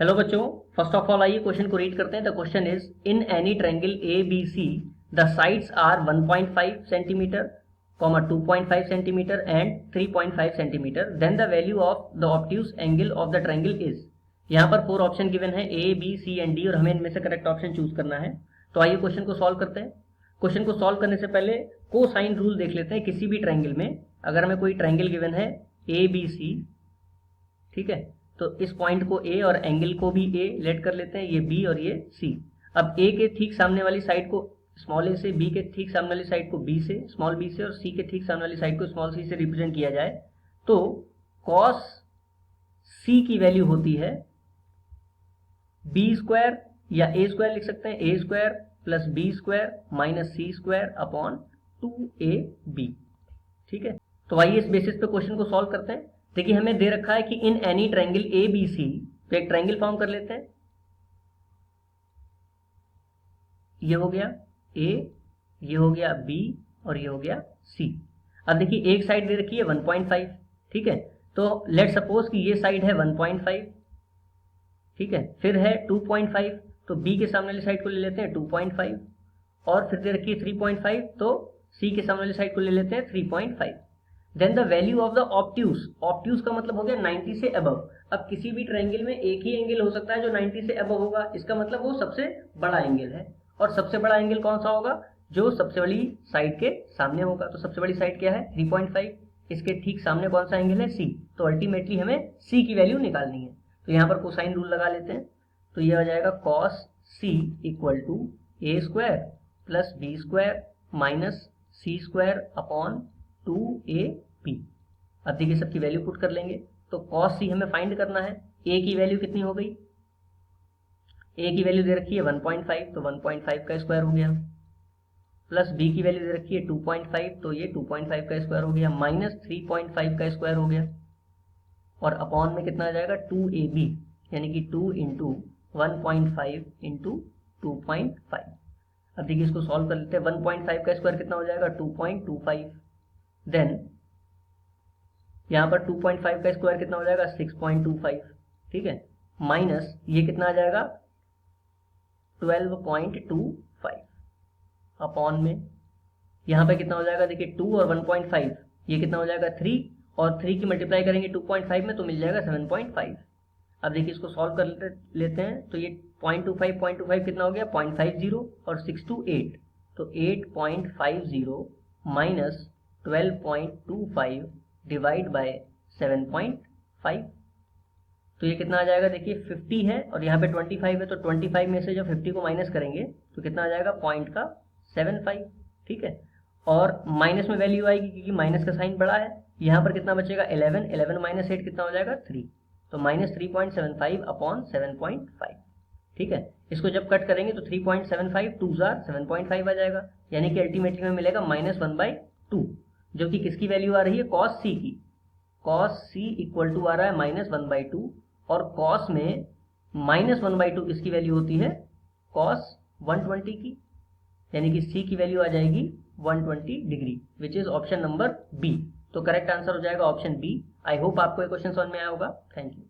Hello बच्चों, first of all आइए question को रीड करते हैं। The question is in any triangle A B C the sides are 1.5 centimetre, 2.5 centimetre and 3.5 centimetre, then the value of the obtuse angle of the triangle is. यहाँ पर 4 option given है, A B C and D, और हमें इनमें से correct option choose करना है। तो आइए क्वेश्चन को सॉल्व करते हैं। क्वेश्चन को सॉल्व करने से पहले कोसाइन रूल देख लेते हैं। किसी भी ट्रायंगल में अगर हमें कोई ट्रायंगल गिवन है ए बी सी, ठीक है, तो इस पॉइंट को ए और एंगल को भी ए लेट कर लेते हैं, ये बी और ये सी। अब ए के ठीक सामने वाली साइड को स्मॉल ए से, बी के ठीक सामने वाली साइड को बी से, स्मॉल बी से, और सी के ठीक सामने वाली साइड को स्मॉल सी से रिप्रेजेंट किया जाए तो कॉस सी की वैल्यू होती है बी स्क्वायर, या ए स्क्वायर लिख सकते हैं, a square plus b square minus c square upon 2ab। ठीक है, तो आइए इस बेसिस पे क्वेश्चन को सॉल्व करते हैं। देखिए हमें दे रखा है कि in any triangle A B C, तो एक ट्रायंगल फॉर्म कर लेते हैं। ये हो गया ए, ये हो गया बी और ये हो गया सी। अब देखिए एक साइड दे रखी है 1.5, ठीक है, तो लेट सपोज कि ये साइड है 1.5, ठीक है, फिर है 2.5, तो बी के सामने वाली साइड को ले लेते हैं 2.5, और फिर दे रखी है 3.5, तो सी के सामने वाली साइड को ले लेते हैं 3.5। Then the value of the obtuse, obtuse का मतलब हो गया 90 से अबव। अब किसी भी ट्रायंगल में एक ही एंगल हो सकता है जो 90 से अबव होगा, इसका मतलब वो सबसे बड़ा एंगल है। और सबसे बड़ा एंगल कौन सा होगा? जो सबसे बड़ी साइड के सामने होगा। तो सबसे बड़ी साइड क्या है? 3.5। इसके ठीक सामने कौन सा एंगल है? सी। तो अल्टीमेटली हमें सी की वैल्यू निकालनी है। तो यहाँ पर कोसाइन रूल लगा लेते हैं। तो ये हो जाएगा cos c equal to a square plus b square minus c square upon 2ab। अब देखिए सबकी वैल्यू पुट कर लेंगे। तो कॉस सी हमें फाइंड करना है। ए की वैल्यू कितनी हो गई? ए की वैल्यू दे रखी है 1.5, तो 1.5 का स्क्वायर हो गया, प्लस बी की वैल्यू दे रखी है 2.5, तो ये 2.5 का स्क्वायर हो गया, माइनस 3.5 का स्क्वायर हो गया, और अपॉन में कितना आ जाएगा? 2ab, यानी कि 2 इंटू 1.5 इंटू 2.5। अब देखिए इसको सॉल्व कर लेते हैं। 1.5 का स्क्वायर कितना हो जाएगा? 2.25। देन यहाँ पर 2.5 का स्क्वायर कितना हो जाएगा? 6.25, ठीक है, माइनस ये कितना आ जाएगा? 12.25 अपॉन में यहाँ पे कितना हो जाएगा? देखिए 2 और 1.5, ये कितना हो जाएगा? 3, और 3 की मल्टीप्लाई करेंगे 2.5 में तो मिल जाएगा 7.5। अब देखिए इसको सॉल्व कर लेते हैं। तो ये 0.25 कितना हो गया? 0.50, और 6 to 8, तो 8.50 माइनस 12.25 डिवाइड बाय 7.5, तो ये कितना आ जाएगा? देखिए 50 है और यहाँ पे 25 है, तो 25 में से जब 50 को माइनस करेंगे तो कितना आ जाएगा? 0.75, ठीक है, और माइनस में वैल्यू आएगी क्योंकि माइनस का साइन बड़ा है। यहाँ पर कितना बचेगा? 11, 11 माइनस 8 कितना हो जाएगा? 3, तो माइनस 3.75 अपॉन 7.5, ठीक है। इसको जब कट करेंगे तो 3.75 2 7.5 आ जाएगा, यानी कि अल्टीमेटली में मिलेगा -1/2, जो कि किसकी वैल्यू आ रही है? कॉस सी की। कॉस सी इक्वल टू आ रहा है -1/2, और कॉस में -1/2 किसकी वैल्यू होती है? कॉस 120 की, यानी कि सी की वैल्यू आ जाएगी 120 degree, which is option number B. तो करेक्ट आंसर हो जाएगा ऑप्शन बी। आई होप आपको ये क्वेश्चन समझ में आया होगा। Thank you.